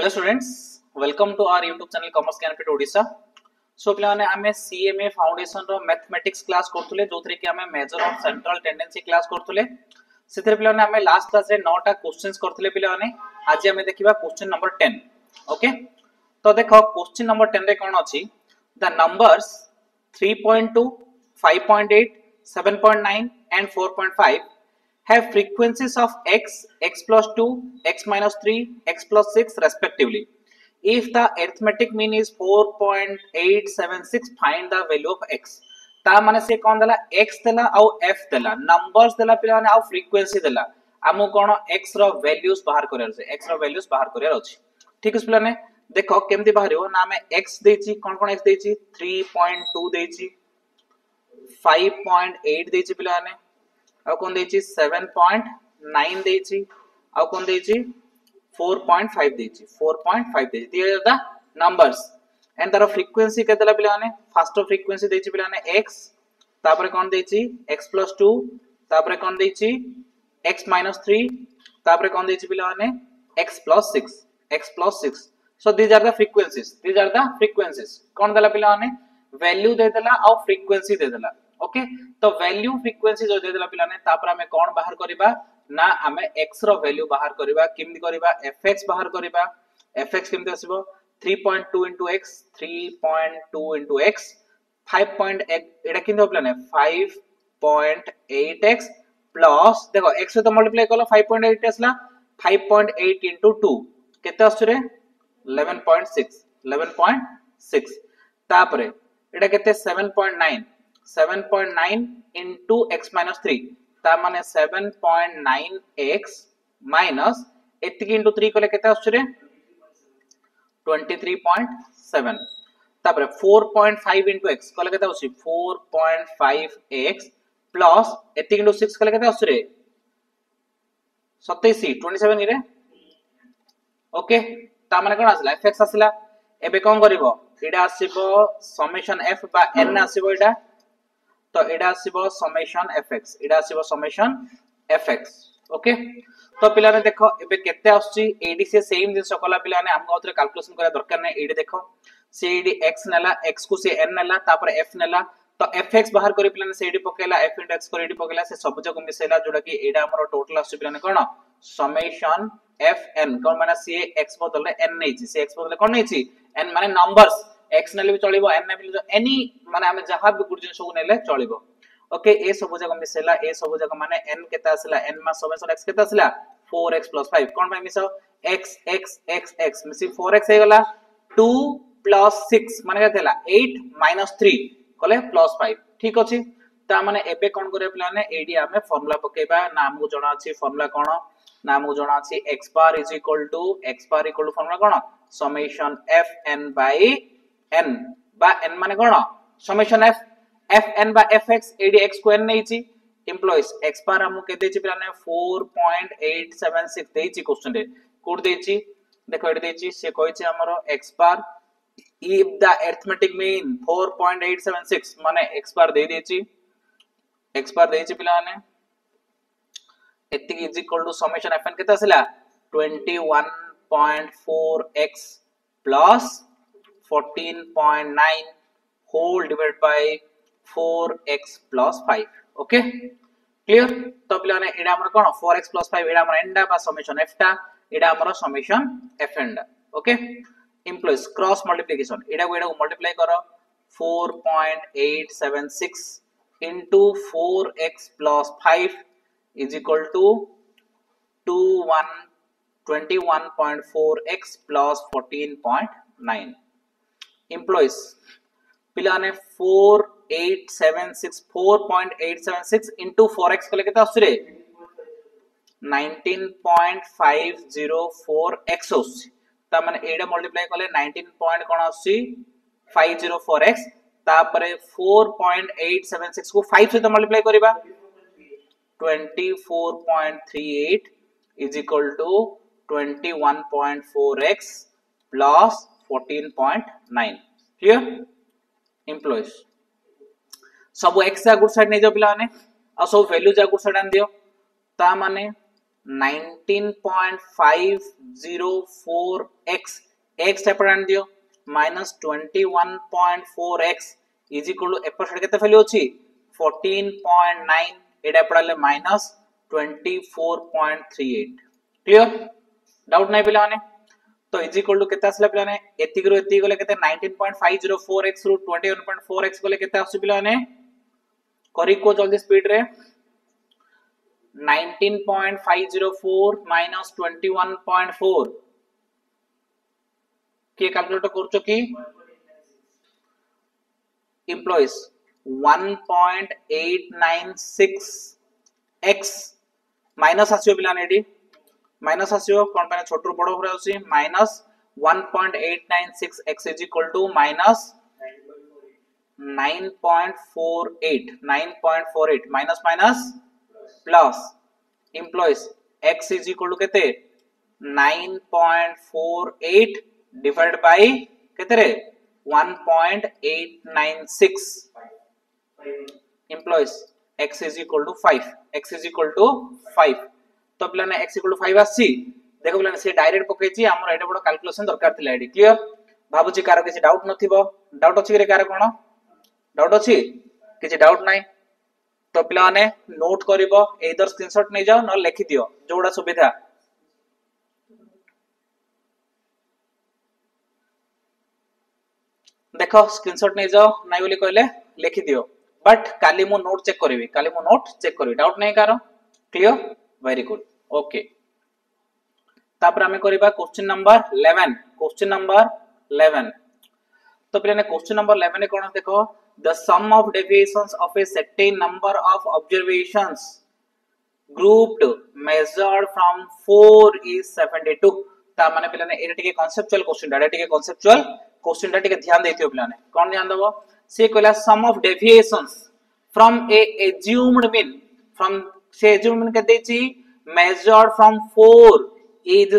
Hello students, welcome to our YouTube channel commerce Gyanpeeth Odisha. So पिलाने आमे CMA foundation रो mathematics class करथुले जोथरे कि आमे measure of central tendency class करथुले। सेथरे पिलाने आमे लास्ट क्लास रे 9टा क्वेश्चंस करथुले पिलाने। आज आमे देखिबा क्वेश्चन नंबर 10। ओके, तो देखो क्वेश्चन नंबर 10 रे कोन अछि, the numbers 3.2 5.8 7.9 and 4.5 have frequencies of x, x plus 2, x minus 3, x plus 6 respectively. If the arithmetic mean is 4.876, find the value of x. ता माने से कोन देला x देला आउ f देला, नंबर्स देला पिला ने आउ फ्रीक्वेंसी देला। हमु कोन x रो वैल्यूज बाहर करियर छै, x रो वैल्यूज बाहर करियर अछि। ठीक अछि पिला ने देखो केमति बाहरियो ना में x देछि, कोन x देछि 3.2 देछि, 5.8 देछि पिला ने, आउ कोन देछि 7.9 देछि, आउ कोन देछि 4.5 देछि, 4.5 देछि। This are the numbers and तार फ्रीक्वेंसी के देला पिला ने, फर्स्ट फ्रीक्वेंसी देछि पिला ने x, तापर कोन देछि x plus 2, तापर कोन देछि x minus 3, तापर कोन देछि पिला ने x plus 6, x plus 6. So these are the frequencies, these are the frequencies. कोन देला पिला ने वैल्यू दे देला आउ फ्रीक्वेंसी दे देला। ओके, तो वैल्यू फ्रीक्वेंसी जो दे देला पिला ने, तापर हमें कोन बाहर करिबा ना हमें x रो वैल्यू बाहर करिबा। केमति करिबा fx बाहर करिबा। fx केमति आसीबो 3.2 into x, 3.2 into x 5.8 एटा किंतो पिला ने 5.8x प्लस देखो x से तो मल्टीप्लाई कलो 5.8 आसला, 5.8 into 2 केते आसुरे 11.6, 11.6 तापरे एटा केते 7.9, 7.9 into x minus 3 ता माने 7.9x minus एतिकी into 3 कोले केते आसुरे 23.7 तापरे 4.5 into x कोले केते आसुरी 4.5x plus एतिकी into 6 कोले केते आसुरे 27 27 रे। ओके, ता माने कोन आसला fx आसला। एबे कोन करिवो एडा आसीबो समेशन f बा n आसीबो एडा, तो एडा आसीबो समेशन fx, एडा आसीबो समेशन fx। ओके, तो पिला ने देखो एबे केते आछी एडी से सेम जिंस कला पिला ने हमको उतरे कैलकुलेशन करा दरकार नै। एडी देखो से एडी x नेला, x को से n नेला, तापर f नेला, तो fx बाहर करी पिला ने से एडी पकेला, f into x को एडी पकेला, से सब जको मिसेला जोडा कि एडा हमरो टोटल आछी पिला ने कोन समेशन fn। कोन माने से x बदले n नै छी, से x बदले कोन नै छी n माने नंबर्स, x नेले भी चलिबो n नेले भी एनी माने हम जहां भी गुड जिंस को नेले चलिबो। ओके, ए सब जगह मिसेला, ए सब जगह माने n केता आसला, n मा समेशन x केता आसला 4x plus 5 कोन भाई मिसाओ x x x x मिसी 4x हे गला, 2 plus 6 माने केतेला 8 minus 3 कोले plus 5। ठीक अछि, ता माने एबे कोन करे प्लान एडी हमें फार्मूला पकेबा ना। हमहु जणा अछि फार्मूला कोन ना, हमहु जणा अछि x bar is equal to formula कोन समेशन fn by n बा n माने कोन समेशन fn by fx एडी x को n नै छी एम्प्लॉइज x बार हम के देछि पिला ने 4.876 देछि क्वेश्चन रे कोड देछि। देखो एडी देछि से कहै छै हमरो x bar if the arithmetic mean 4.876 माने x बार दे देछि, x बार देछि पिला ने एतिक is equal to summation fn केता आसला 21.4x plus 14.9 whole divided by 4x plus 5। Okay, clear. तो पिला ने एडा हमर कोन 4x plus 5 एडा हमर एंडा बा समेशन f टा, एडा हमर summation f Enda. Okay, employees cross multiplication एडा को मल्टीप्लाई करो 4.876 into 4x plus 5 is equal to 21.4x plus 14.9। Employees पिला ने 4.876 into 4x को लेके आसुरे 19.504x होसी, ता माने एडा मल्टीप्लाई करले 19 पॉइंट कोन आसी 504x, तापरे 4.876 को 5 से मल्टीप्लाई करिबा 24.38 is equal to 21.4x plus 14.9। Clear employees सब x जा गुड साइड नै जो पिला ने आ सब वैल्यू जा गुड साइड आन दियो, ता माने 19.504x x एपट आन दियो minus 21.4x is equal to एपट साइड केते वैल्यू अछि 14.9 एटा पड़ले माइनस 24.38 क्लियर डाउट नाही पिला माने तो इज इक्वल टू केते आसला पिला ने एतिक रो एतिक गले केते 19.504x रो 21.4x गले केते आसु पिला ने करी को जल्दी स्पीड रे 19.504 minus 21.4 के कैलकुलेट करछो की एम्प्लॉइज 1.896x माइनस आसियो पिलाने एडी माइनस आसियो कोन पाने छोटरू बडो हो रहउसी minus 1.896x is equal to minus 9.48 minus minus plus employees x is equal to केते 9.48 divided by केते रे 1.896 employees x is equal to 5 x is equal to 5 तो पिला ने x equal to 5 आसी देखो पिला ने से डायरेक्ट पकेची हमर एटा बडो कैलकुलेशन दरकार थिला एडी क्लियर भाबुची कार किसी डाउट नथिबो डाउट अछि रे कार कोन डाउट अछि किसी डाउट नाही तो पिला ने नोट करिवो एदर स्क्रीनशॉट नै जाओ न लिखि दियो जोडा सुविधा देखो स्क्रीनशॉट नै जाओ नै बोली कहले लिखि दियो बट काली मु नोट चेक करबी डाउट नै car clear very good okay तापर हमें करिबा क्वेश्चन नंबर 11 तो पिला ने क्वेश्चन नंबर 11 ने कोन देखो the sum of deviations of a certain number of observations grouped measured from 4 is 72 ता माने पिला ने एटा टिके conceptual question टा टिके ध्यान देथियो पिला ने कोन ध्यान देबो से कहला sum of deviations from a assumed mean from से assumed mean के देची measured from 4 is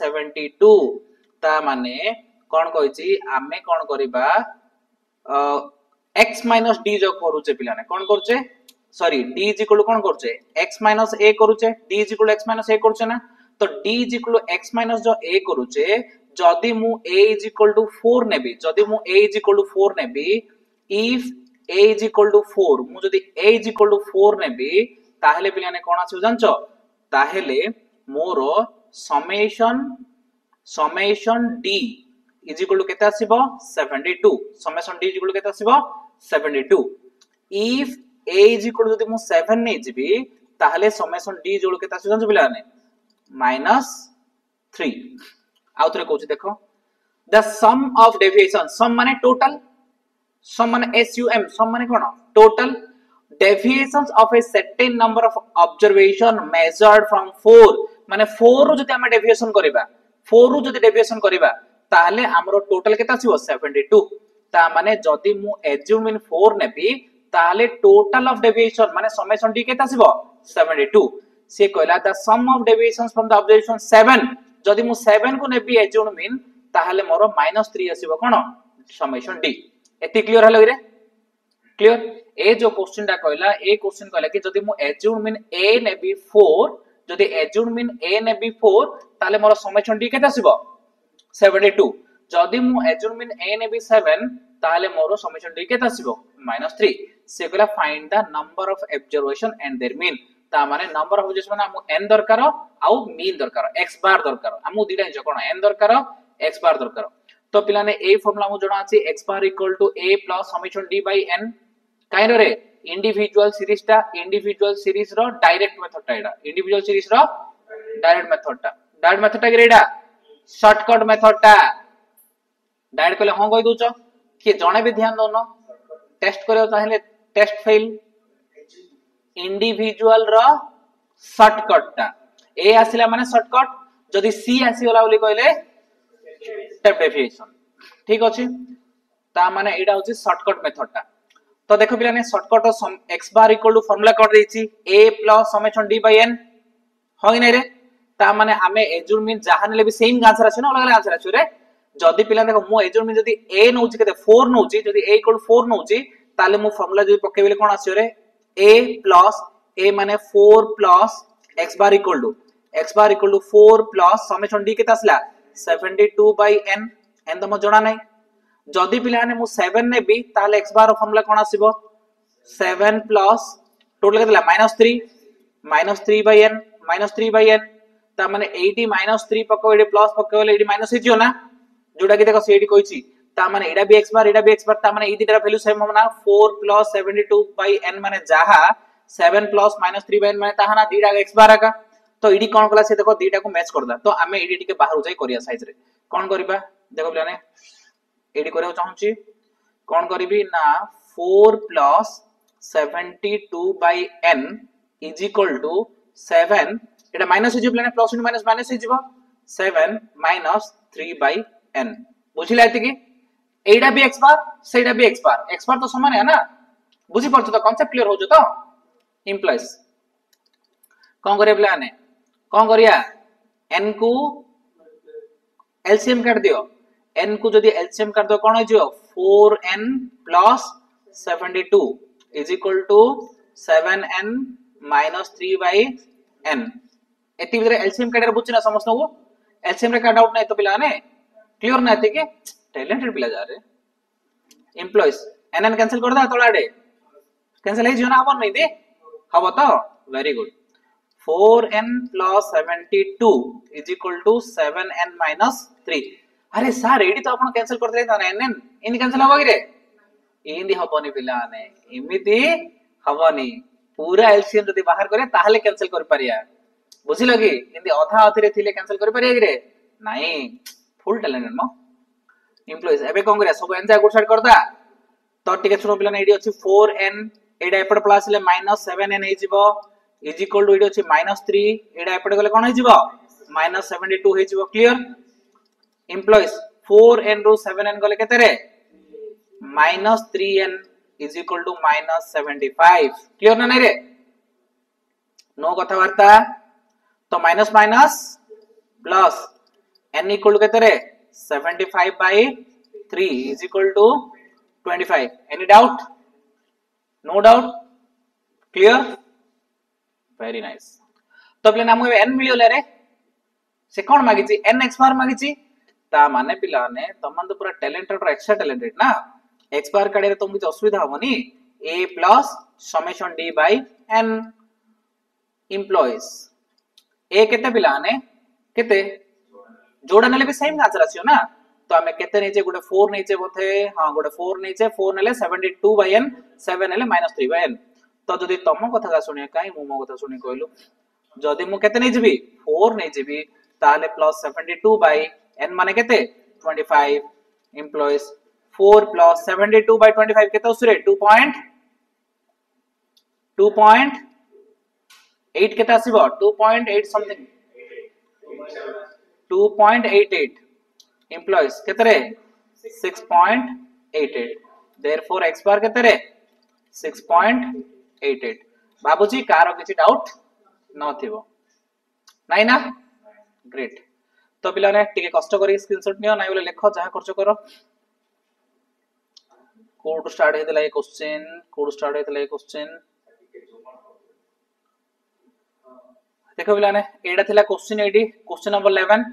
72 ता माने कोन कहैची आमे कोन करिबा x minus d जो करूचे पिला ने कोन करूचे sorry d is equal to कोन करूचे x minus a करूचे d is equal to x minus a करूचे ना तो d is equal to x minus जो a करूचे जदी मु a is equal to 4 नेबी जदी मु a is equal to 4 navy if a is equal to 4 मु जदी a is equal to 4 नेबी ताहेले पिला ने कोन आछो जानचो ताहेले मोरो summation d is equal to केते आसीबो 72 summation d is equal to केते आसीबो 72 if a is equal to जदी मु 7 नै जिबी ताहले summation d is equal to केते आसीबो जानचो पिला ने -3 आउतरे कहूची देखो the sum of deviation sum माने total sum माने sum माने कोन total deviations of a certain number of observation measured from 4 माने 4 रु जदी हम deviation करिबा ताहले हमरो टोटल केता आसीबो 72 ता माने जदी मु assume in 4 नेबी ताहले टोटल ऑफ डेविएशन माने समेशन डी केता आसीबो 72 से कहला the sum of deviations from the observation 7 जदी मु 7 को नेबी assume in ताहले मोरो -3 आसीबो कोन समेशन डी एति क्लियर हलो रे क्लियर ए जो क्वेश्चन टा कहला ए क्वेश्चन कहला कि जदी मु assume in a नेबी 4 जदी assume in a नेबी 4 ताहले मोरो समेशन डी केता आसीबो 72 जदी मु assume in a नेबी 7 ताहले मोरो समेशन डी केता आसीबो -3 से कहला find the number of observation and there mean ता माने नंबर ऑफ ऑब्जर्वेशन माने हमु n दरकार आउ मीन दरकार x बार दरकार हमु दिटा जो कोन n दरकार x बार दरकार तो पिला ने ए फार्मूला मु जणा अछि x bar equal to a plus summation d by n काइन रे इंडिविजुअल सीरीज रो डायरेक्ट मेथड टा एडा इंडिविजुअल सीरीज रो डायरेक्ट मेथड टा ग्रेडा शॉर्टकट मेथड टा डायरेक्ट कले हां कहि दोचो कि जणे भी ध्यान दोनो टेस्ट करियो चाहे टेस्ट फेल इंडिविजुअल रो शॉर्टकट टा ए आसिला माने शॉर्टकट जदी सी आसी होला बोली कहले स्टेप डेविएशन ठीक अछि ता माने एडा होची शॉर्टकट मेथड टा तो देखो पिला ने shortcut x bar equal to formula कर देछि a plus summation d by n होई नै रे ता माने हमें एजुर मीन जहां ले भी सेम आंसर अछि ना अलग अलग आंसर अछि रे जदी पिला देखो मु एजुर मीन जदी a नउछि केते 4 नउछि जदी a इक्वल 4 नउछि ताले मु फार्मूला जदी पकेबेले कोन आसी रे a प्लस a माने 4 plus x bar equal to 4 plus summation d केता आसला 72 बाय n n तो म जणा नै जदी पिला ने मु 7 नेबी ताले x bar formula cone आसीबो 7 plus total केतला -3 by n ता माने 80 -3 पको एडी प्लस पको एडी माइनस हे जियो ना जोडा कि देखो सेडी कोइची ता माने एडा भी x बार ता माने ई दिटा वैल्यू सेम हम ना 4 प्लस 72 बाय n माने जाहा 7 प्लस -3 बाय n माने ताहा ना दिटा x बार का तो इडी कोन कला से देखो दिटा को मैच करदा तो आमे इडी टिके बाहर जाई करिया साइज रे कोन करबा देखो बिलाने एडी करियो चाहूची कोन करबी ना 4 plus 72 by n is equal to 7 एटा माइनस हे जियो प्लाने प्लस इनटू माइनस हे जियो 7 माइनस 3 बाय n बुझिला एति की एडा भी x बार सेडा भी x बार तो समान है ना बुझी परछ तो कांसेप्ट क्लियर हो जो तो इंप्लाइज कोन करे प्लाने कोन करिया n को एलसीएम काट दियो n को जदी एलसीएम काट दो कोन हो जियो 4n plus 72 is equal to 7n minus 3 by n एति भीतर एलसीएम काटे बुझना समझना वो एलसीएम रे काट आउट नहीं तो पिला ने क्लियर ना एति के टैलेंटेड पिला जा रे एम्प्लॉइज nn कैंसिल कर दा तोलाडे कैंसिल हे जियो ना हबो नहीं दे हबो तो very good 4n plus 72 is equal to 7n minus 3 अरे सर एडी तो आपण कैंसिल कर दे था nn इन कैंसिल हबो कि रे इंदी हबोनी पिलाने इमिति हबोनी पूरा एलसीएम जदी बाहर करे ताहले कैंसिल कर परिया बुझिलो कि इंदी अधा अथिरे थिले कैंसिल कर परिया कि रे नाही फुल टैलेंटेड नो एम्प्लॉइज एबे कोन करे सब एन जा गुड साइड करदा तो टिके सुनो पिलाने एडी अछि 4n एडा एपड प्लस ले -7n हे जिवो इज इक्वल टू एडी अछि -3 एडा एपड गले कोन हे जिवो -72 हे जिवो क्लियर एम्प्लॉइज 4n रो 7n गले केते रे -3n is equal to -75 clear ना नै रे नो कथा वार्ता तो minus minus plus n equal to केते रे 75 by 3 is equal to 25 any doubt no doubt clear very nice तो पिला नाम n मिलियो ले रे से कोन मागी छी n x बार मागी छी ता माने पिला ने तमन तो पूरा टैलेंटेड और एक्स्ट्रा टैलेंटेड ना x बार काडे रे तुम किछ असुविधा होबनी a plus summation d by n employees a केते पिला ने केते जोड़ा नेले भी सेम आंसर आसियो ना तो हमें केते नीचे गुडे 4 नीचे बोथे हां गुडे 4 नीचे 4 नेले 72 बाय n 7 नेले -3 बाय n तो जदी तम कथा का सुनिया काई मो कथा सुनी कहलु जदी मु केते नै जेबी 4 नै जेबी ताले प्लस 72 बाय n माने केते 25 एम्प्लॉइज 4 प्लस 72 बाय 25 केते उसरे 2.8 केते आसीबो 2.8 something 2.88 employees केतरे 6.88 therefore x bar केतरे 6.88 बाबूजी कार किछि डाउट न थिबो नाही ना ग्रेट तो पिला ने टिके कष्ट करी स्क्रीनशॉट नियो नाही बोले लेखो जहा करछो करो कोड स्टार्ट हेतला ए क्वेश्चन देखो पिला ने एडा थिला क्वेश्चन एडी question number 11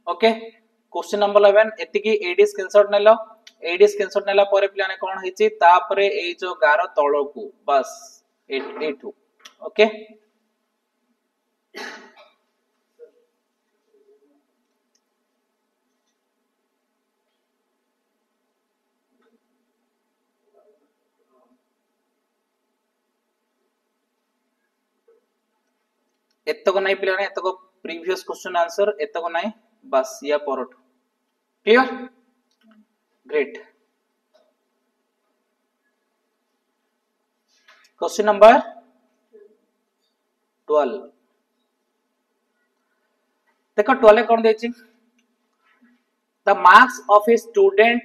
okay question number 11 एति की एडी स्क्रीनशॉट नेला परे पिला ने कोन हिची तापरे ए जो गारो तळकू बस एटू ओके एतको नाही पिला ने एतको प्रीवियस क्वेश्चन आंसर एतको नाही बस या परट क्लियर ग्रेट क्वेश्चन नंबर 12 देखो 12 कोन देछि the marks of a student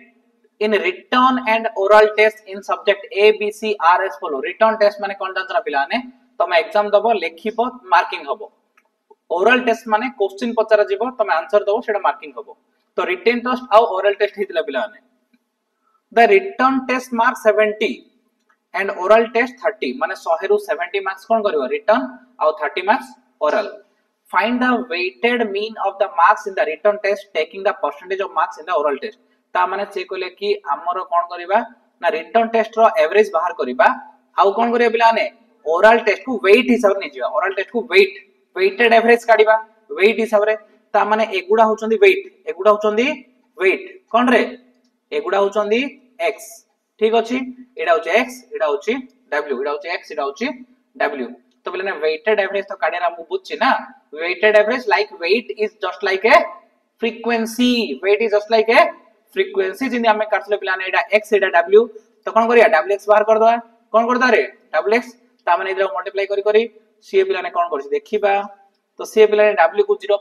in written and oral test in subject A B C are as follow written test माने कोन जानतरा पिला ने तमे एग्जाम दबो लेखिबो मार्किंग हबो ओरल टेस्ट माने क्वेश्चन पचारा जीवो तमे आंसर दबो सेटा मार्किंग हबो तो रिटन टेस्ट आ ओरल टेस्ट हितला पिला ने the written test mark 70 and oral test 30 माने 100 रु 70 मार्क्स कोन करिवो रिटर्न और 30 marks oral find the weighted mean of the marks in the written test taking the percentage of marks in the oral test ता माने से कहले कि हमरो कोन करिबा ना रिटर्न टेस्ट रो एवरेज बाहर करिबा आउ कोन करिया पिलाने ओरल टेस्ट को वेट हिसाब ने जिवा ओरल टेस्ट को वेटेड एवरेज काढिबा वेट हिसाब रे ता माने एगुडा होचंदी वेट एगुडा होचंदी वेट कोन रे एगुडा होचंदी x ठीक अछि एडा होचे x एडा होची w एडा होचे x एडा होची w तो बोले ना वेटेड एवरेज तो काढे रा मु बुझछि ना weighted average like weight is just like a frequency weight is just like a frequency जिंदे हमें काटले पिलाने एडा x एडा w तो कोन करिया wx बाहर कर दवा कोन करदा रे wx ता माने इधर मल्टीप्लाई करी करी सी पिलाने कोन करछि देखिबा तो सी पिलाने w को 0.5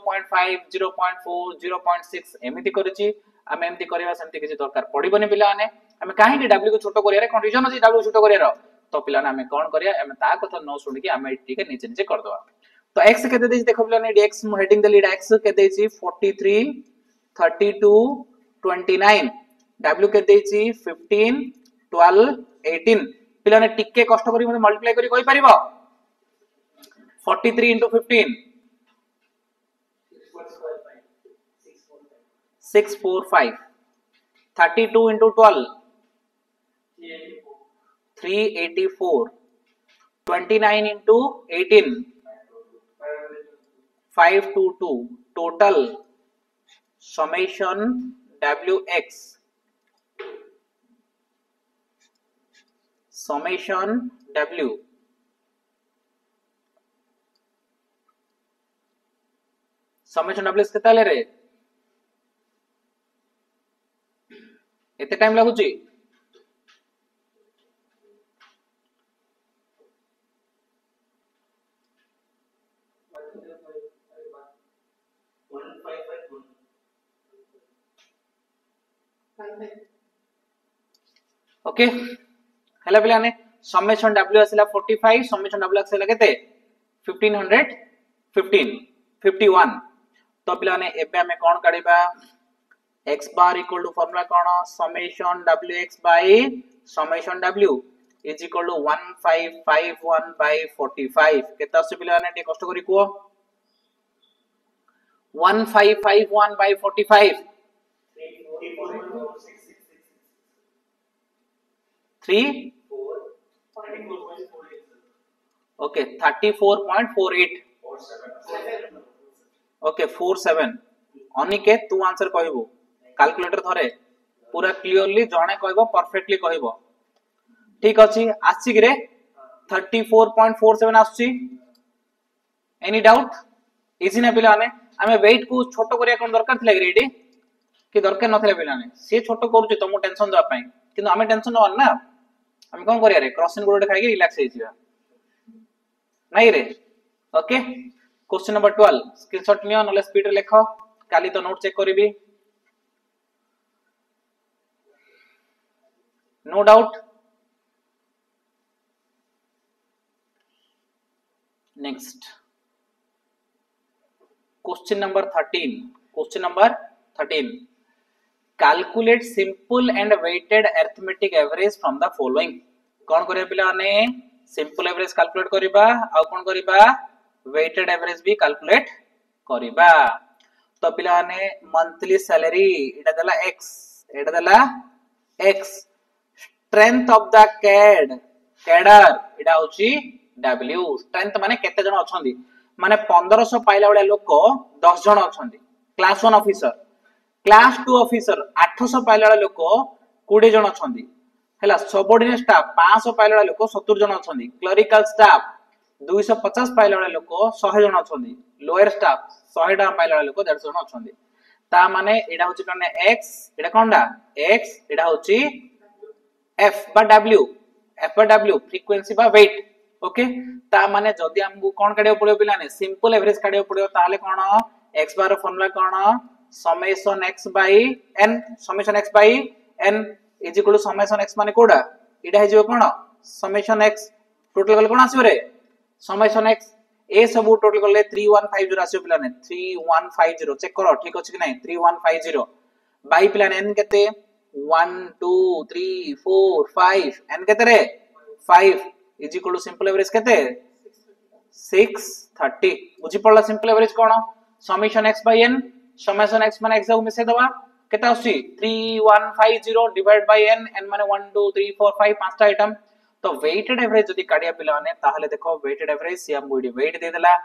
0.4 0.6 एमिति करछि हम एमती करबा सेमती किछि दरकार पडिबनी पिला माने हम काहे कि w को छोटो करिया रे कंडीशन अछि w छोटो करिया रो तो पिला ने हम कोन करिया हम ता कथा न सुनि कि हम एटी के नीचे नीचे कर दवा तो x केते देछि देखो पिला ने x हेडिंग देली x के देछि 43 32 29 w के देछि 15 12 18 पिला ने टिके कष्ट करी मते मल्टीप्लाई करी कहि परिबो 43 into 15 645 32 into 12 384 29 into 18 522 total summation wx summation w summation w केता ले रे एते टाइम लागुची ओके हला पिला ने समेशन w आसिला 45 समेशन w आसिला केते 1515 51 तो पिला ने एबे हमें कोन काढिबा x bar equal to formula cone summation wx by summation w is equal to 1551 by 45 केता से पिला ने कष्ट करी को 1551 by 45 3 ओके 34.48 ओके 47 अनिकेत तू आंसर कहबो कैलकुलेटर थरे पूरा क्लियरली जणे कहबो परफेक्टली कहबो ठीक अछि आसी रे 34.47 आसी एनी डाउट इजी ना पिला ने हमें वेट को छोटो करिया कोन दरकार थिला रेडी कि दरकार नथिला पिला ने से छोटो करूची तुम टेंशन जा पई किंतु हमें टेंशन न ना हम कोन करिया रे क्रॉसिंग गोडे खाइ के रिलैक्स होई जिया नहीं रे ओके क्वेश्चन नंबर 12 स्क्रीनशॉट लियो नले स्पीड रे लिखो काली तो नोट चेक करबी no doubt next question number 13 calculate simple and weighted arithmetic average from the following कोन करे पिला ने सिंपल एवरेज कैलकुलेट करिबा आ कोन करिबा वेटेड एवरेज भी कैलकुलेट करिबा तो पिला ने मंथली सैलरी एटा दला x strength of the cadre एटा होची w स्ट्रेंथ माने केते जण अछंदी माने 1500 पाइला वाला लोक 10 जण अछंदी क्लास 1 ऑफिसर क्लास 2 ऑफिसर 800 पाइला वाला लोक 20 जण अछंदी हैला सबऑर्डिनेट स्टाफ 500 पाइला वाला लोक 70 जण अछंदी क्लरिकल स्टाफ 250 पाइला वाला लोक 100 जण अछंदी लोअर स्टाफ 100 टा पाइला वाला लोक 150 जण अछंदी ता माने एडा होची कने x एडा कोनडा x एडा होची f बा w फ्रीक्वेंसी बा वेट ओके ता माने जदी हमकु कोन काढियो पड़ियो पिलाने सिंपल एवरेज काढियो पड़ियो ताले कोन x bar formula cone summation x by n is equal to summation x माने कोडा इडा हे जो कोन summation x टोटल कल कोन आसीबो रे summation x ए सब टोटल कले 3150 आसीबो पिलाने 3150 चेक करो ठीक अछि कि नै 3150 बाई पिलाने n केते 1 2 3 4 5 n केते रे 5 is equal to simple average केते 630 बुझी पड़ला सिंपल एवरेज कोन summation x by n summation x माने x को मिसे दबा केते आसी 3150 डिवाइड बाय n n माने 1 2 3 4 5 पांचटा आइटम तो वेटेड एवरेज जदी काडिया पिला माने ताहले देखो वेटेड एवरेज से हम वेट दे देला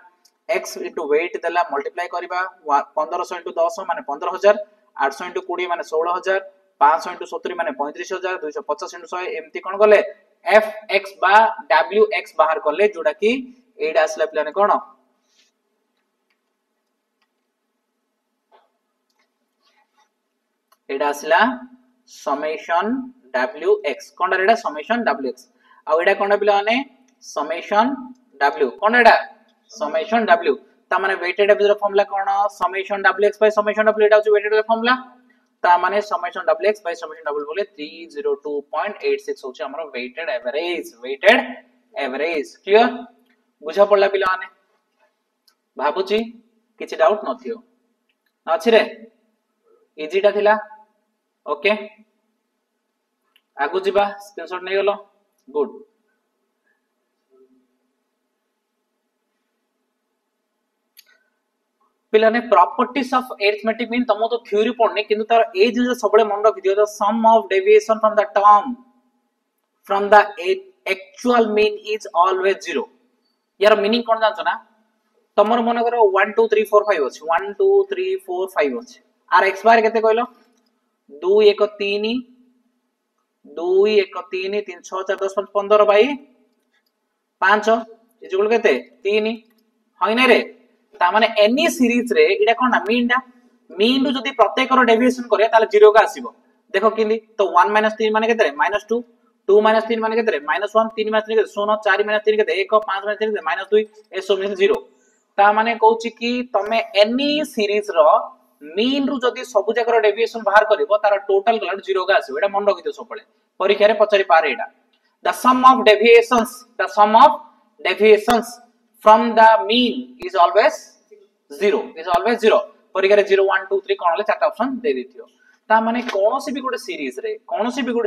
x इनटू वेट देला मल्टीप्लाई करबा 1500 इनटू 10 माने 15000 800 इनटू 20 माने 16000 500 इनटू 70 माने 35000 250 इनटू 100 एमती कोन गले fx बा wx बाहर करले जोडा की एडा असला प्लान कोन एडा असला समेशन wx कोन एडा समेशन wx आ एडा कोन पिला माने समेशन w कोन एडा समेशन w ता माने वेटेड एवरेज रो फॉर्मूला कोन summation wx by summation w एडा होची वेटेड फॉर्मूला ता माने summation wx by summation w बोले 302.86 होची हमरो वेटेड एवरेज क्लियर बुझा पड़ला पिला माने भाबुची किछि डाउट नथियो अछि रे इजी ता थिला ओके आगु जिबा स्क्रीनशॉट नै गलो गुड पिलाने प्रॉपर्टीज ऑफ अरिथमेटिक मीन तमो तो थ्योरी पढ़ने किंतु तार ए जिंस सबले मन रखि दियो the sum of deviation from the term from the actual mean is always 0 यार मीनिंग कोन जानछ ना तमर मन करो 1 2 3 4 5 अछि 1 2 3 4 5 अछि आर x बार केते कहलो 2 1 3 2 1 3 3 6 4 10 15 बाई 5 इजुल केते 3 होय नै रे ता माने एनी सीरीज रे इडा कोन ना मीन रु जदी प्रत्येक रो डेविएशन करे ताले 0 का आसीबो देखो किंदी तो 1 3 माने केते -2 2 3 माने केते -1 3 3 केते 0 4 3 केते 1 5 3 केते -2 ए सब मिल 0 ता माने कहूची कि तमे एनी सीरीज रो मीन रु जदी सब जगह रो डेविएशन बाहर करबो तार टोटल कलर 0 का आसीबो एडा मन रखि दियो सबले परीक्षा रे पचारि पारे एडा the sum of deviations from the mean is always 0 परीक्षा रे 0 1 2 3 कोन ले चारटा ऑप्शन दे दिथियो ता माने कोनोसी भी गुटे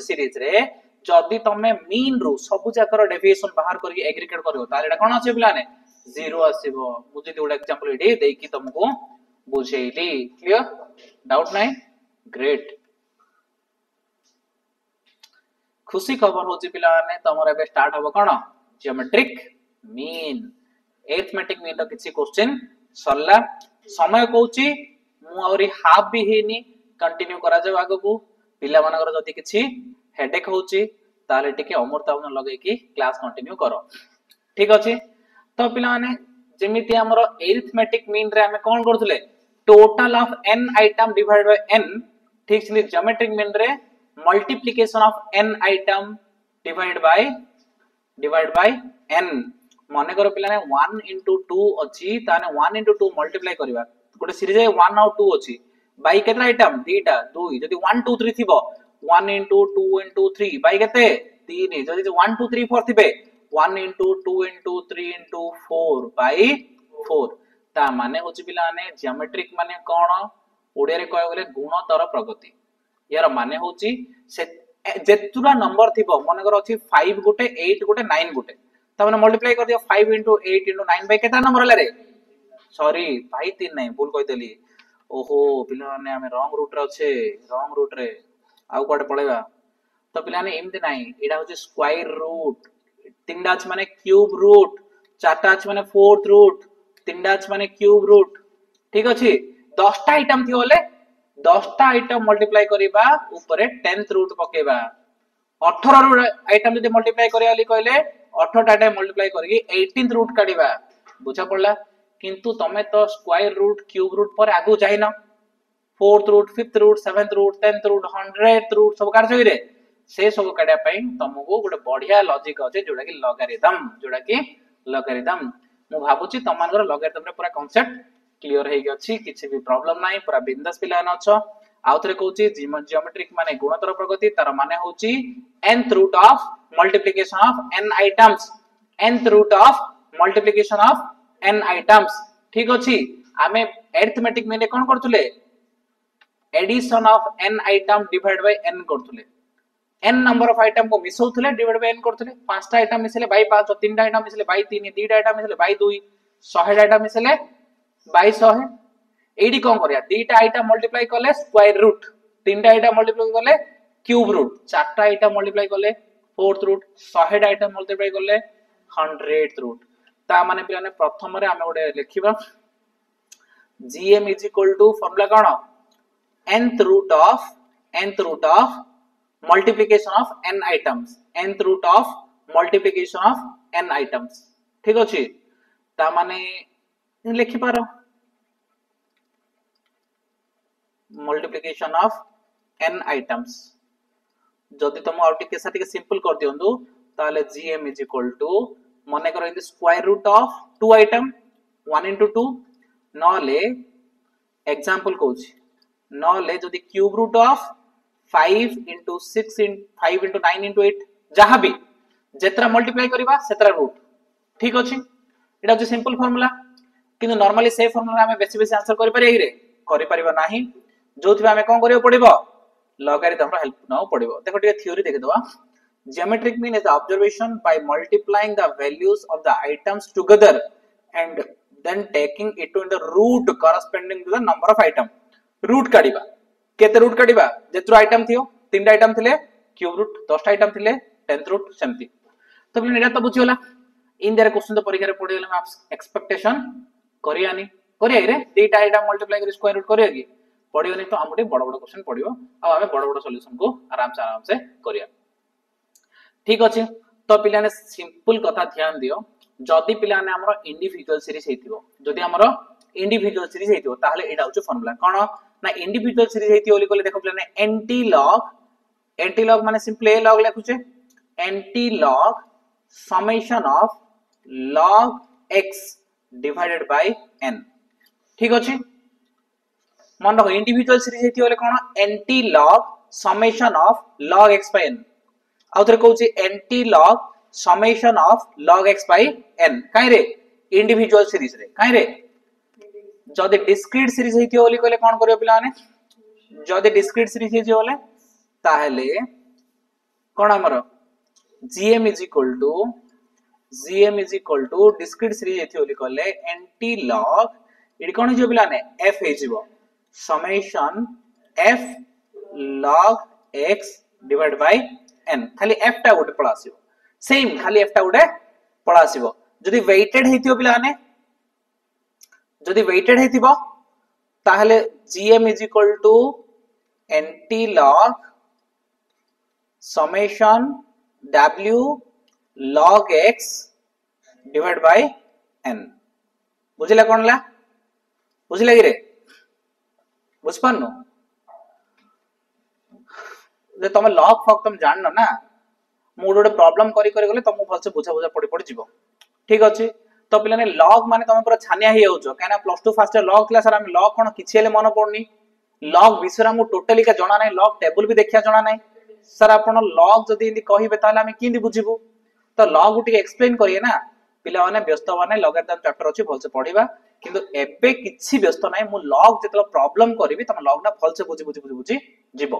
सीरीज रे जदी तमे मीन रु सब जकर डेविएशन बाहर करी एग्रीगेट करियो ताले एटा कोन अछि प्लान 0 आसीबो मुझे दुडा एग्जांपल एडी देकी तुमको बुझेइली क्लियर डाउट नै ग्रेट खुशी खबर होची पिला ने तमरे बे स्टार्ट होबो कोन ज्योमेट्रिक मीन अरिथमेटिक मीन रो किछि क्वेश्चन सरला समय कहूची मु औरी हाफ भी हेनी कंटिन्यू करा जाव आगो को पिला मानकर जदी किछि हेडेक होची ताले टिके अमृतावन लगे की क्लास कंटिन्यू करो ठीक अछि तो पिला माने जेमिति हमरो अरिथमेटिक मीन रे हमें कोन करथले total of n item divide by n ठीक छै ज्योमेट्रिक मीन रे multiplication of n item divide by n माने करो पिला ने 1 into 2 अछि ताने 1 into 2 मल्टीप्लाई करबा गोटे सीरीज 1 और 2 अछि बाय केतना आइटम दीटा 2 जदी 1 2 3 थिबो 1 into 2 into 3 बाय केते 3 जदी 1 2 3 4 थिबे 1 into 2 into 3 into 4 बाय 4 ता माने होछि पिला ने ज्योमेट्रिक माने कोन ओडिया रे कहय गेले गुणतर प्रगति यार माने होछि से जेतुरा नंबर थिबो माने कर अछि 5 गोटे 8 गोटे 9 गोटे ता माने मल्टीप्लाई कर दियो 5 into 8 into 9 बाय केता नंबर हला रे सॉरी भाई 3 नै भूल कहि देली ओहो पिला माने हमें रॉन्ग रूट रे अछि रॉन्ग रूट रे आउ कोडे पळेबा तो पिला ने एमति नै एडा होछि स्क्वायर रूट तीनडा अछि माने क्यूब रूट चारटा अछि माने फोर्थ रूट तीनडा अछि माने क्यूब रूट ठीक अछि 10 टा आइटम थि होले 10 टा आइटम मल्टीप्लाई करिबा ऊपरे 10th रूट पकेबा 18 आइटम जदी मल्टीप्लाई करिया वाली कहले 18 टा आइटम मल्टीप्लाई करगी 18th रूट काढिबा बुझा पड़ला किंतु तमे तो स्क्वायर रूट क्यूब रूट पर आगु जाइना 4th root 5th root 7th root 10th root 100th root सब कार जइरे से सब काढिया पई तमको गोटे बढ़िया लॉजिक अछि जोडा कि लॉगरिथम मु भाबुची तमानकर लॉगरिथम रे पूरा कांसेप्ट क्लियर हे गछि किछि भी प्रॉब्लम नाही पूरा बिंदास पिला न छ आउथरे कहूची ज्योमेट्रिक माने गुणतर प्रगति तार माने होची nth root of multiplication of n items nth root of multiplication of n items ठीक अछि आमे अरिथमेटिक मीन कोन करथुले addition of n item divide by n करथुले n नंबर ऑफ आइटम को मिसौथले डिवाइड बाय n करथले पांचटा आइटम मिसले बाय 5 तीनटा आइटम मिसले बाय 3 दुईटा आइटम मिसले बाय 2 100 आइटम मिसले बाय 100 एडी कोन करिया दुईटा आइटम मल्टीप्लाई करले स्क्वायर रूट तीनटा आइटम मल्टीप्लाई करले क्यूब रूट चारटा आइटम मल्टीप्लाई करले फोर्थ रूट 100 आइटम मल्टीप्लाई करले 100th रूट ता माने पिलाने प्रथम रे हमें ओडे लिखिबा gm is equal to formula cone nth root of multiplication of n items nth root of multiplication of n items ठीक अछि ता माने लिखि पारो multiplication of n items जदि तुम आउट के साथ सिंपल कर दियंदु ताले gm is equal to माने करो in the square root of 2 item 1 into 2 नले एग्जांपल कहूची नले जदि cube root of 5 into 6 in 5 into 9 into 8 जहां भी जेतरा मल्टीप्लाई करबा सेतरा रूट ठीक अछि एटा जे सिंपल फार्मूला किंतु नॉर्मली से फार्मूला हमें बेसी बेसी आंसर करि पारे रे करि परिबा नाही जोथि हमें कोन करियो पड़िबो लॉगरिथम रो हेल्प नाउ पड़िबो देखो टिके थ्योरी देख दवा geometric mean is the observation by multiplying the values of the items together and then taking it to the root corresponding to the number of item root काढिबा केते root काढिबा जेतरो item थियो तीनटा item थिले cube root 10टा item थिले 10th root सेमती तो बिना एटा तो बुझियोला in their question तो परीक्षा रे पढियोला हम एक्सपेक्टेशन करियानी करिया रे दुईटा आइटम मल्टीप्लाई कर स्क्वायर रूट करिया की पढियोनी तो हमटे बड़ बड़ क्वेश्चन पढियो अब हमें बड़ बड़ सॉल्यूशन को आराम से करिया ठीक अछि तो पिलाने सिंपल कथा ध्यान दियो जदि पिलाने हमरो इंडिविजुअल सीरीज हेतिबो जदि हमरो इंडिविजुअल सीरीज हेतिबो ताहले एटा होचे फार्मूला कोन ना इंडिविजुअल सीरीज हेति ओली कोले देखो पिलाने एंटी लॉग माने सिंपल ए लॉग लिखुचे anti log summation of log x divided by n ठीक अछि मन रखो इंडिविजुअल सीरीज हेति ओले कोन anti log summation of log x by n आउथरे कहूची anti log summation of log x by n काई रे इंडिविजुअल सीरीज रे काई रे जदि डिस्क्रीट सीरीज हेति ओली कहले कोन करियो पिला माने जदि डिस्क्रीट सीरीज हेति ओले ताहले कोन हमर gm is equal to discrete series हेति ओली कहले एंटी लॉग इडी कोन जो पिला ने f हे जिवो summation f log x divide by n खाली f टा गोटे पळा आसीबो सेम खाली f टा गोटे पळा आसीबो जदि वेटेड हेतियो पिलाने जदि वेटेड हेतिबो ताहले gm is equal to anti log summation w log x divided by n बुझिला कोनला बुझिला कि रे बुझ पानो जे तुम लॉग फॉग तुम जाननो ना मूड ओडे प्रॉब्लम करी गले तुम भलसे बुझा पड़ी जीवो ठीक अछि तो पिलाने लॉग माने तुम पूरा छानिया ही होजो काना प्लस 2 फर्स्ट लॉग क्लास हम लॉग कोन किछि हेले मन पड़नी लॉग विषय हम टोटली का जणा नै लॉग टेबल भी देखिया जणा नै सर आपण लॉग जदी इदी कहिबे ताले हम किंदी बुझिबो तो लॉग उठी एक्सप्लेन करिए ना पिला माने व्यस्त माने लॉगरिथम चैप्टर अछि भलसे पढिबा किंतु एबे किछि व्यस्त नै मु लॉग जेतलो प्रॉब्लम करबी तुम लॉग ना भलसे बुझी जीवो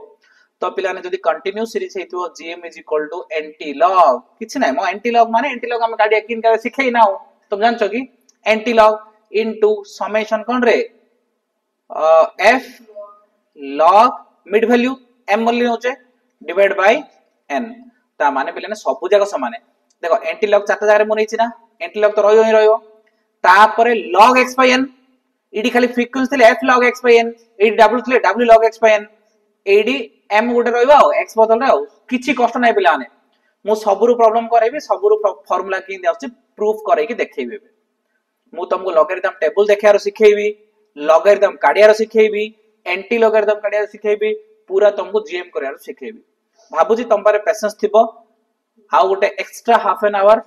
तो पिलाने जदी कंटिन्यू सीरीज हेतियो gm is equal to antilog किछि नै मो एंटी लॉग माने एंटी लॉग हम गाडी किन का सिखै नाउ तुम जानछो कि एंटी लॉग इनटू समेशन कोन रे f log mid value m मल्ली होचे डिवाइड बाय n ता माने पिलाने सब जगह समान है देखो एंटी लॉग चारटा जगह मु नैछि ना एंटी लॉग तो रहियो ता परे log x by n इडी खाली फ्रीक्वेंसी थिले f log x by n इडी w थिले w log x by n एडी m गोटे रहइबा x बदल रे किछि कष्ट नै पिलाने मु सबरु प्रॉब्लम करैबी सबरु फार्मूला कि आछि प्रूफ करै कि देखैबी मु तुमको लॉगरिथम टेबल देखारो सिखैबी लॉगरिथम काढियारो सिखैबी एंटी लॉगरिथम काढियारो सिखैबी पूरा तुमको जीएम करियारो सिखैबी भाबुजी तुम पारे पेशेंस थिबो आ गोटे एक्स्ट्रा हाफ एन आवर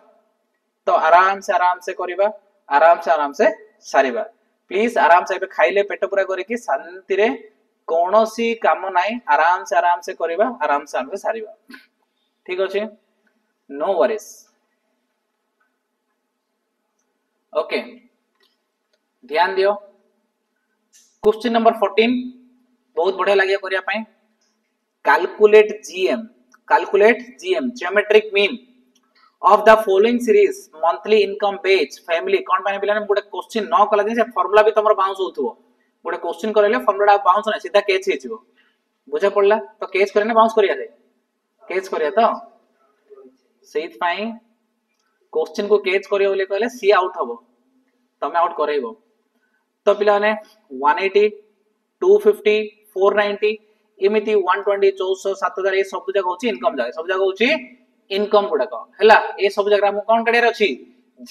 तो आराम से करिबा आराम से सारिबा प्लीज आराम से खाइले पेट पूरा करी कि शांति रे कोनोसी काम नाइ आराम से करिबा आराम से सारिबा ठीक अछि नो वरीज ओके ध्यान दियो क्वेश्चन नंबर 14 बहुत बढ़िया लागिया करिया पई calculate GM calculate GM geometric mean of the following series monthly income page family कोन पाने पिलाने गोटे क्वेश्चन न कला दिन से फार्मूला भी तमरो बाउंस होथुवो गोटे क्वेश्चन करले फार्मूला बाउंस ना सीधा कैच हे जिवो बुझा पड़ला तो कैच करे ना बाउंस करिया दे कैच करिया तो सेहित पई क्वेश्चन को कैच करियो बोले कहले सी आउट हबो तमे आउट करैबो तो पिलाने 180 250 490 एमिति 120 400 7000 ए सब जगह होची इनकम जगह सब जगह होची इनकम गुडा हला ए सब जगह हम कोन काडियार अछि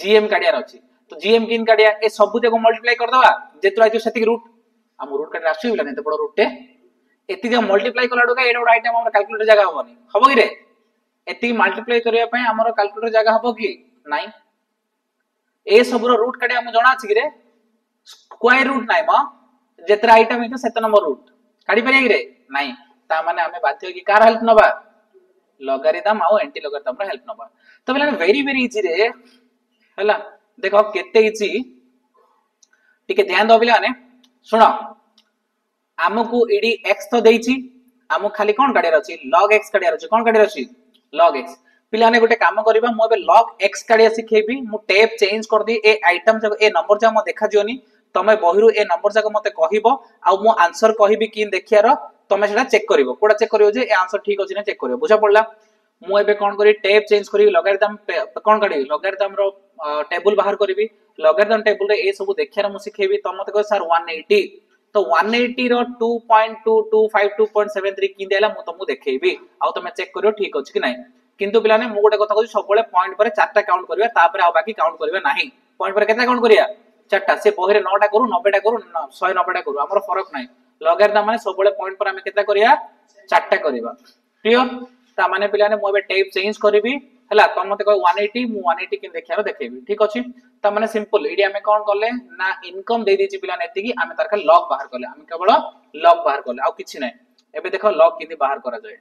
जीएम काडियार अछि तो जीएम किन काडिया ए सब जगह मल्टीप्लाई कर दवा जेतरा आइतो सेति रूट हम रूट काट राखछि बिला नेते बड़ रूट एति जगह मल्टीप्लाई कला डोका एडा बड़ आइटम हमर कैलकुलेटर जगह होबनी हबो कि रे एति मल्टीप्लाई करिया पय हमर कैलकुलेटर जगह हबो कि नाही ए सब रो रूट काडिया हम जणा अछि कि रे स्क्वायर रूट नाही म जेतरा आइटम हितो सेत नंबर रूट काडी परिया कि रे नाही ता माने हमें बाध्य कि कार हेल्प नबा लॉगरिथम आउ एंटी लॉगरिथम रा हेल्प नबा तो बेला वेरी वेरी इजी रे हला देखो केते इजी ठीक है ध्यान दो बिला ने सुनो हमकु एडी x तो देइची हमकु खाली कोन काडियार अछि log x काडियार अछि कोन काडियार अछि log x पिला ने गोटे काम करबा मो बे log x काडिया सिखेबी मु टेप चेंज कर दी ए आइटम जक ए नंबर जा म देखा जियोनी तमे बहिरु ए नंबर जक मते कहिबो आ मु आंसर कहिबी किन देखियारो तमे सेटा चेक करिवो कोडा चेक करिवो जे ए आंसर ठीक अछि ना चेक करिवो बुझा पड़ला मु एबे कोन करी टेप चेंज करी लॉगरिथम कोन काडी लॉगरिथम रो टेबल बाहर करबी लॉगरिथम टेबल रे ए सब देखियारो मु सिखेबी त मते कह सर 180 तो 180 रो 2.2252.73 किन देला मु तमु देखेबी आ तमे चेक करियो ठीक अछि कि नै किंतु पिलाने मु गोटे कथा कहू सब बळे पॉइंट पर चारटा काउंट करबा तापर आ बाकी काउंट करबा नाही पॉइंट पर केता काउंट करिया चारटा से बहिरे 9टा करू 90टा करू 190टा करू हमर फरक नाही लॉगरिथम माने सब बळे पॉइंट पर हमें केता करिया चारटा करबा क्लियर ता माने पिलाने मु बे टेप चेंज करबी हला त मते कह 180 मु 180 किन देखियारो देखेबी ठीक अछि ता माने सिंपल इडी हमें कोन करले ना इनकम दे दिछि पिलाने एतिकी हमें तारका लॉग बाहर करले हम केवल लॉग बाहर करले आ किछि नै एबे देखो लॉग किनि बाहर करा जाय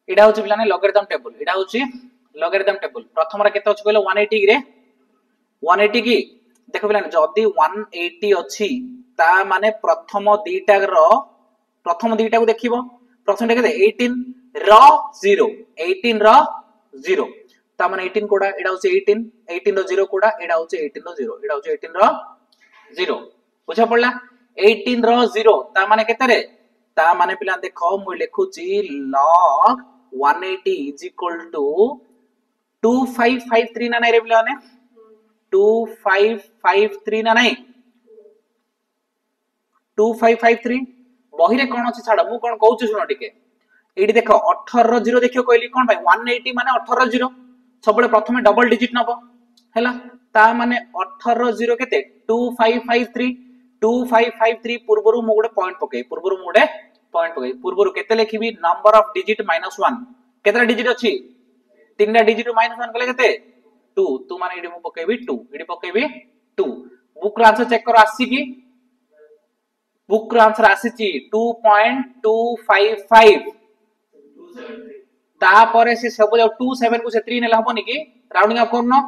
इडा होची पिलाने लॉगरिथम टेबल इडा होची लॉगरिथम टेबल प्रथम रा केते अछि कहले 180 रे 180 की देखो पिलाने जदी 180 अछि ता माने प्रथम दीटा को देखिबो प्रथम टा केते 18 रो 0 18 रो 0 ता माने 18 कोडा एडा होची 18 रो 0 कोडा एडा होची 18 रो 0 एडा होची 18 रो 0 बुझा पड़ला 18 रो 0 ता माने केते रे ता माने पिला देखो मु लिखुची log 180 is equal to 2553 ना नहीं रे पिला ने 2553 ना नहीं 2553 बही रे कोन अछि छाड़ मु कोन कहूची सुनो टिके एडी देखो 18 रो 0 देखियो कहली कोन भाई 180 माने 18 रो 0 सबले प्रथमे डबल डिजिट नबो हैला ता माने 18 रो 0 केते 2553 पूर्वरु मु गोटे पॉइंट पके पूर्वरु केते लिखिबी नंबर ऑफ डिजिट -1 केतरा डिजिट अछि तीनटा डिजिट -1 कले केते 2 तू माने इडी मु पकेबी 2 इडी पकेबी 2 बुक रा आंसर चेक करो आसी की बुक रा आंसर आसीची 2.255 ता परे से सब जो 27 को से 3 नेला हबनी की राउंडिंग अप करनो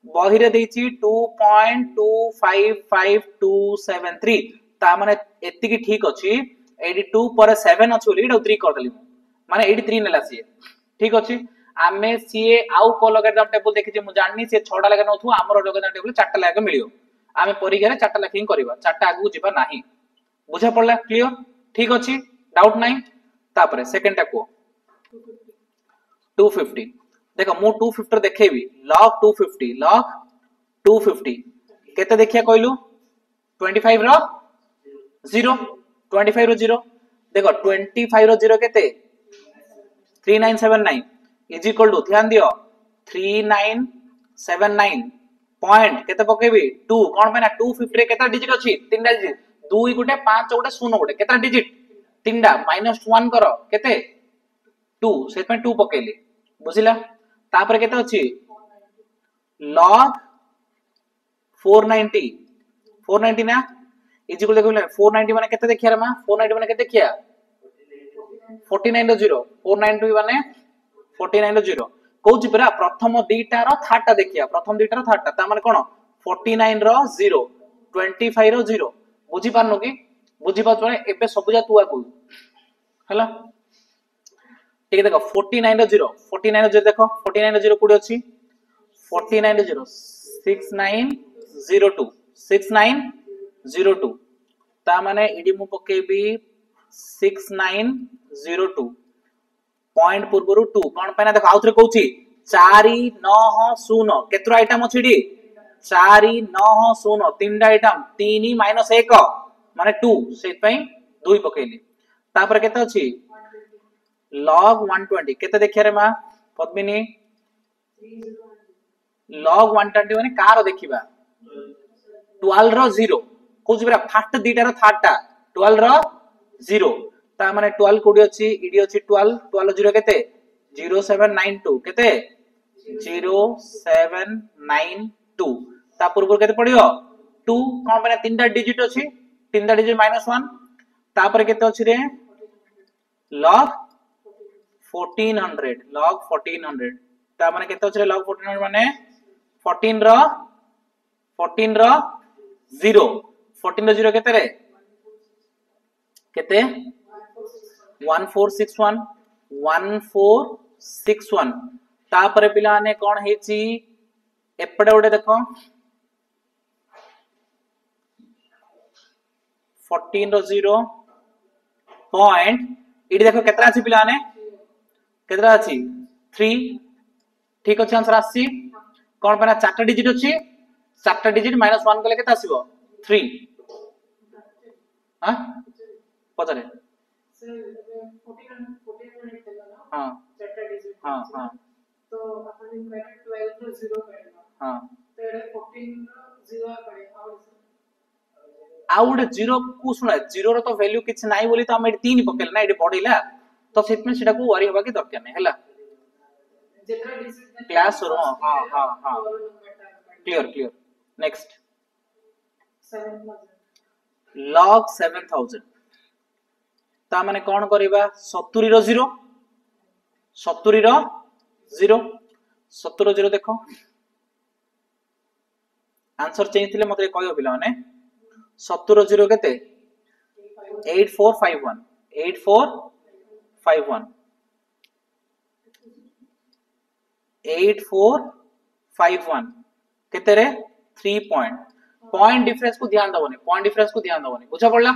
बहिरे देछि 2.255273 ता माने एति की ठीक अछि 82 पर 7 अछि ओली 3 कर देली माने 83 नेला सी ठीक अछि आमे सीए आउ को लॉगरिथम टेबल देखि जे मु जाननी से 6टा लगे नथु हमर लॉगरिथम टेबल 4टा लगे मिलियो आमे परीक्षा रे 4टा लगे करबा 4टा आगु जिबा नाही बुझा पड़ला क्लियर ठीक अछि डाउट नाही तापरे सेकंड टा को 250 देखो मु 250 देखेबी log 250 केते देखिया कहलु 25 रो 0 25 रो 0 देखो 25 रो 0 केते 3979 इज इक्वल टू ध्यान दियो 3979 पॉइंट केते पकेबी 2 कोन पे ना 250 रे केता डिजिट अछि तीनटा डिजिट 2 गुटे 5 गुटे 0 गुटे केता डिजिट तीनटा -1 करो केते 2 से पे 2 पकेली बुझिला तापर केते अछि log 490 ना इज इक्वल देखो 490 माने केते देखिया रे मा 490 माने केते देखिया 49 रो 0 492 माने 49 रो 0 कहूची परा प्रथम दीटा रो थाटा देखिया प्रथम दीटा रो थाटा ता माने कोन 49 रो 0 25 रो 0 बुझी पारनु कि बुझी पाछ एबे सब जा तू आकु हला ठीक देखो 49 रो 0 49 रो 0 देखो 49 रो 0 कोडी अछि 49 रो 0 6902 6902 ता माने इडी मु पकेबी 6902 पॉइंट पूर्वरु 2 कोन पैना देखो आउथरे कहूची 490 केतरो आइटम अछि 490 तीनटा आइटम 3 माइनस 1 माने 2 सेत पई 2 पकेली तापर केते अछि log 120 केते देखिया रे मा पद्मिनी log 120 माने कार देखिबा 12 रो 0 कुछ बेरा फास्ट दीटा रो थर्डटा 12 रो 0 ता माने 12 कोडी अछि इडी अछि 12 12 0 केते 0792 केते 0792 ता पूर्व केते पडियो 2 कोन बने तीनटा डिजिट अछि तीनटा डिजिट -1 तापर केते अछि रे log 1400 log 1400 ता माने केते अछि रे log 1400 माने 14 रो 0 14 रो 0 केते रे केते 1461 तापर पिला ने कोन हेची एपडे ओडे देखो 14 रो 0 पॉइंट इडी देखो केतरा अछि पिला ने केतरा अछि 3 ठीक अछि आंसर आसी कोन पना चारटा डिजिट अछि चारटा डिजिट -1 कले केते आसीबो 3 हां पचरे हां चारटा डिजिट हां हां तो अपन मैंने 12 रो 0 करेगा हां तो 14 रो 0 करे आउड 0 को सुना 0 रो तो वैल्यू किछ नाही बोली तो हम 3 पकेल ना एडी पढिला तो सेट में सेटा को वरी होबा की दरकार नै हला जेतरा डिजिट क्लास रो हां हां हां क्लियर क्लियर नेक्स्ट 7000 log 7000 ता माने कोन करबा 70 रो 0 70 रो 0 70 रो 0 देखो आंसर चेंज थिले मते कहयो पिला माने 70 रो 0 केते 8451 8451 8451 केते रे 3 पॉइंट डिफरेंस को ध्यान दबोनी पॉइंट डिफरेंस को ध्यान दबोनी बुझा पड़ला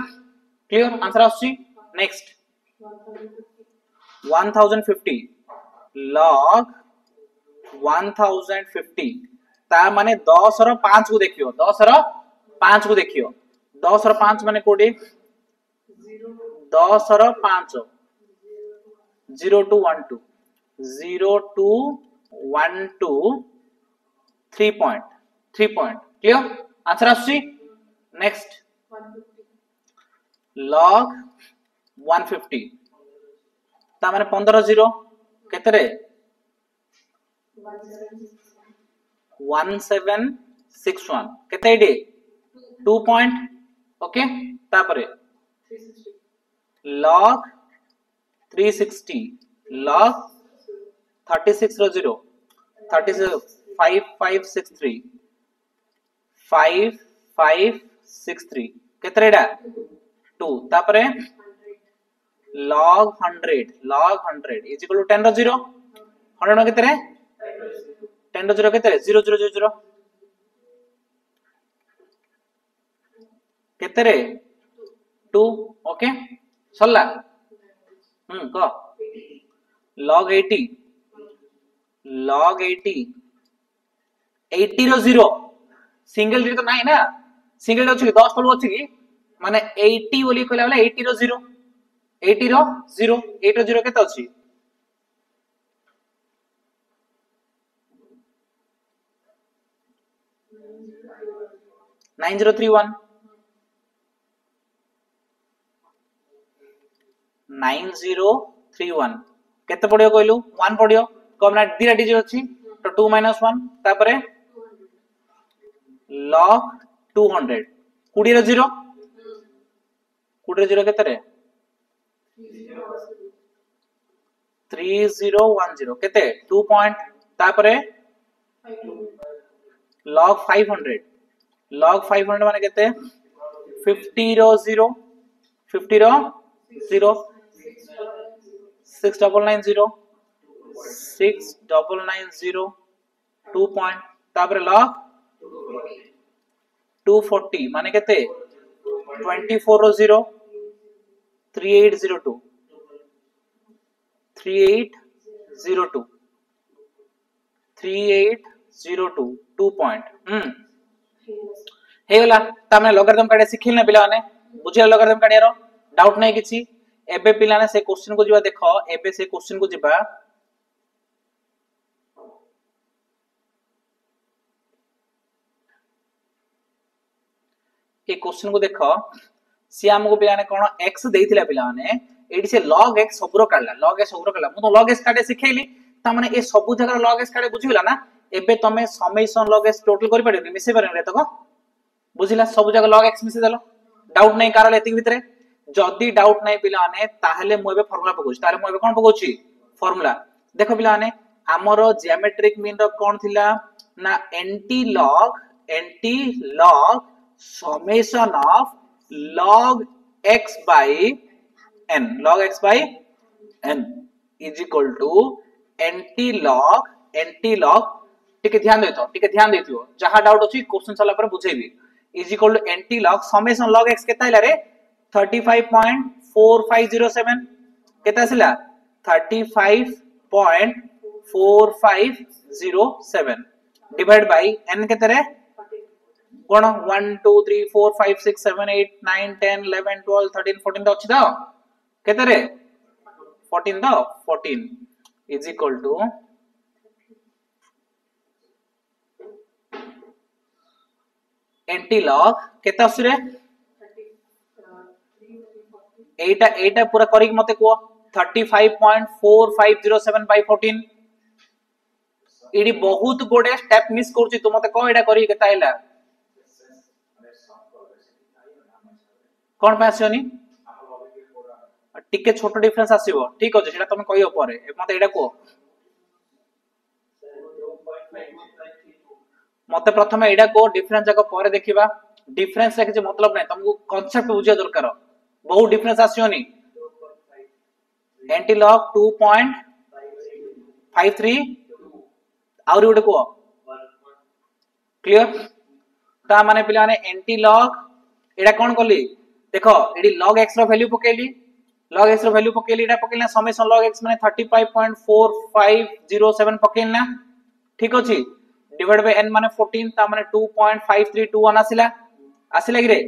क्लियर आंसर आसी नेक्स्ट 1050 log 1050 ता माने 10 रो 5 को देखियो 10 रो 5 को देखियो 10 रो 5 माने कोडी 10 रो 5 0212 0212 3 पॉइंट क्लियर आंसर आसी नेक्स्ट log 150 ता माने 15 0 केते रे 1761 केते इडी 2 पॉइंट ओके तापरे log 360 log 36 रो 0 36 5563 5563 केते रेडा 2 तापरे log 100 is equal to 10 रो 0 100 नो केते रे 10 रो 0 केते रे 0 0 0 0 केते रे 2 ओके सल्ला को log 80 80 रो 0 सिंगल डिजिट तो नाही ना सिंगल अछि 10 तळु अछि कि माने 80 बोली कहला वाला 80 रो 0 80 रो 0 8 रो 0 केते अछि 9031 9031 केते पडियो कहलु 1 पडियो कमना दिरा डिजिट अछि तो 2 - 1 तापरे log 200 20 रो 0 20 रो 0 केते रे 3010 केते 2 पॉइंट तापरे log 500 log 500 माने केते 50 रो 0 50 रो 0 6990 6990 2 पॉइंट तापर log 240 माने केते 24 रो 0 3802 3802 3802 2 पॉइंट हे गला तामे लॉगरिथम काढे सिखिल ना पिला माने बुझिया लॉगरिथम काढियारो डाउट नै किछि एबे पिला ने से क्वेश्चन को जिबा देखो एबे से क्वेश्चन को जिबा ए क्वेश्चन को देखो सी हमको पिला ने कोन x देइथिला पिला माने एडी से log x सबरो काढला log x सबरो काढला मु तो log x काढे सिखेली ता माने ए सबु जगह log x काढे बुझिला ना एबे तमे समेशन log x टोटल करि पाडे मिसे पारे रे तको बुझिला सब जगह log x मिसे देलो डाउट नै कारले एति भितरे जदी डाउट नै पिला माने ताहले मु एबे फार्मूला पकोछि ताले मु एबे कोन पकोछि फार्मूला देखो पिला माने हमरो ज्यामेट्रिक मीन रो कोन थिला ना anti log summation of log x by n is equal to anti log टिके ध्यान देथियो जहा डाउट अछि क्वेश्चन चला पर बुझेबी is equal to anti log summation log x केता हिला रे 35.4507 केता आसिला 35.4507 डिवाइड बाय n केते रे कोन 1 2 3 4 5 6 7 8 9 10 11 12 13 14 तो अछि तो केते रे 14 तो 14 is equal to एंटीलॉग केता आसी रे एटा पूरा करी मते को 35.4507 by 14 इडी बहुत गोडे स्टेप मिस करछि तू मते को एटा करी केता आइला कोन पासियोनी टिके छोटो डिफरेंस आसीबो ठीक अछि सेटा तुम कहियो परे मते एटा को मते प्रथम एडा को डिफरेंस जाको परे देखिबा डिफरेंस रे किछ मतलब नै तुमको कांसेप्ट बुझिया दरकार बहुत डिफरेंस आसियोनी एंटीलॉग 2.53 आउरी उडे को क्लियर ता माने पिला ने एंटीलॉग एडा कोन करली देखो एडी log x रो वैल्यू पकेली एडा पकेलना समेशन log x माने 35.4507 पकेलना ठीक अछि डिवाइड बाय n माने 14 ता माने 2.5321 आसिला कि रे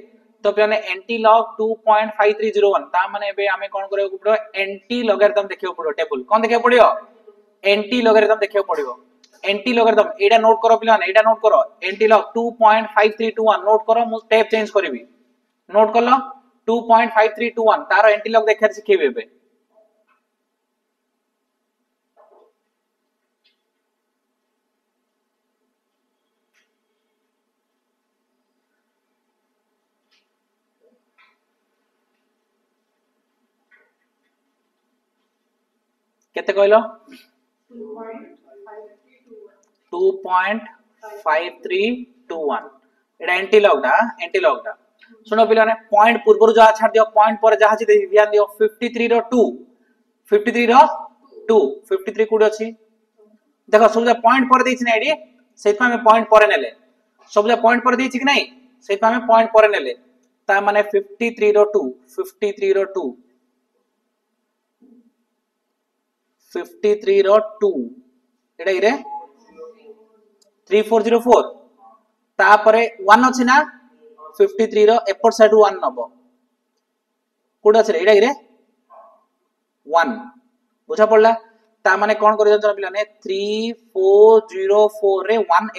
तो पियाने एंटी लॉग 2.5301 ता माने बे हमें कोन करे पड़ो एंटी लॉगरिथम देखियो पड़ो टेबल कोन देखियो पड़ियो एंटी लॉगरिथम देखियो पड़ियो एंटी लॉगरिथम एडा नोट करो पियाने एडा नोट करो एंटी लॉग 2.5321 नोट करो मु स्टेप चेंज करबी नोट करलो 2.5321 तारो एंटी लॉग देखिर सिखेबे बे केते कहलो 2.5321 एडा एंटी लॉग दा सुनो पिला ने पॉइंट पूर्व जा छाड़ दियो पॉइंट पर जहा छी ध्यान दियो 53 रो 2 53 कोड अछि देखो सब पॉइंट पर देछि ना एडी सेता में पॉइंट पर नेले सब पॉइंट पर देछि कि नहीं सेता में पॉइंट पर नेले ता माने 53 रो 2 53 रो 2 एडा इरे 3404 ता परे 1 अछि ना 53 रो एपर साइड 1 नबो कोड अछि एडा इरे 1 बुझा पड़ला ता माने कोन करि जन पिला ने 3404 रे 1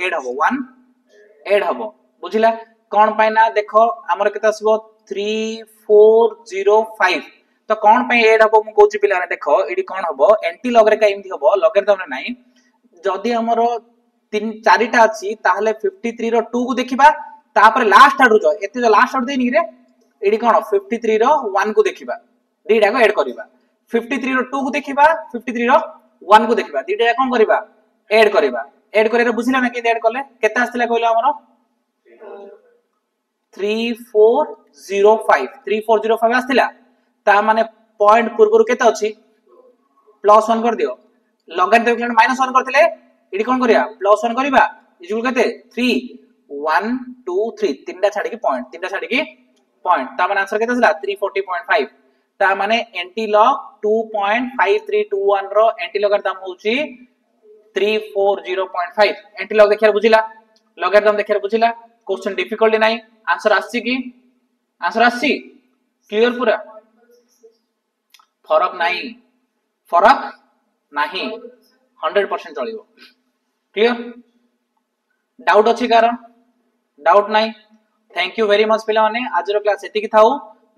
ऐड हबो बुझिला कोन पाइना देखो हमर केता आसीबो 3405 तो कोन पय ऐड हबो मु कहूची पिला ने देखो एडी कोन हबो एंटी लॉग रे का एमथि हबो लॉगरिथम रे नाही जदी हमर 3 4टा अछि ताहले 53 रो 2 को देखिबा तापर लास्ट आडू जो एते जो लास्ट आडू देनी रे एडी कोन 53 रो 1 को देखिबा दीटा को ऐड करिबा 53 रो 2 को देखिबा 53 रो 1 को देखिबा दीटा कोन करिबा ऐड करे बुझिला ना कि ऐड करले केता आस्तिला कहलो हमरो 3405 3405 आस्थिला ता माने पॉइंट पूर्वरु केते अछि +1 कर दियो लॉगरिथम देखले -1 करथिले इडी कोन करिया +1 करिबा इजुल केते 3 1 2 3 तीनटा छाडी की पॉइंट ता माने आंसर केते आसिला 340.5 ता माने एंटी लॉग 2.5321 रो एंटी लॉगरिथम होउची 340.5 एंटी लॉग देखिया बुझिला लॉगरिथम देखिया बुझिला क्वेश्चन डिफिकल्टी नाही आंसर आसी की आंसर आसी क्लियर पूरा फरक नाही 100% चलिबो क्लियर डाउट अछि कार डाउट नाही थैंक यू वेरी मच पिला माने आज रो क्लास एति की थाउ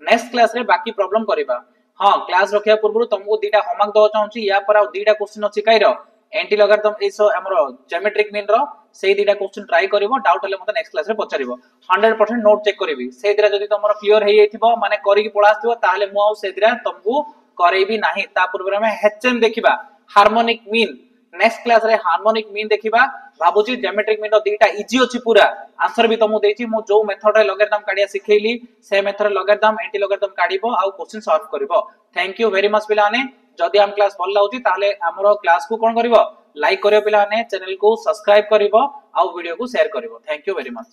नेक्स्ट क्लास रे बाकी प्रॉब्लम करिबा हां क्लास रखिया पूर्व तुमको दीटा होमवर्क दो चाहूची या पर आ दीटा क्वेश्चन अछि काइरो एंटी लॉगरिथम एसो हमरो ज्योमेट्रिक मीन रो सेही दीटा क्वेश्चन ट्राई करिवो डाउट हले मते नेक्स्ट क्लास रे पचारिवो 100% नोट चेक करिवि सेही दिरा जदी तमरो क्लियर हे जाइथिबो माने करि की पळा आस्थिबो ताहले मु आ सेही दिरा तुमको करेबी नाही ता पूर्व में एचएम देखिबा हार्मोनिक मीन नेक्स्ट क्लास रे हार्मोनिक मीन देखिबा भाबुची ज्योमेट्रिक मीन रो दीटा इजी अछि पूरा आंसर भी तुमको देछि मु जो मेथड रे लॉगरिथम काडिया सिखेइली से मेथड रे लॉगरिथम एंटी लॉगरिथम काडिबो आ क्वेश्चन सॉल्व करिवो थैंक यू वेरी मच पिला माने जदी हम क्लास भल लाउची ताले हमरो क्लास को कोन करिवो लाइक करियो पिला माने चैनल को सब्सक्राइब करिवो आ वीडियो को शेयर करिवो थैंक यू वेरी मच।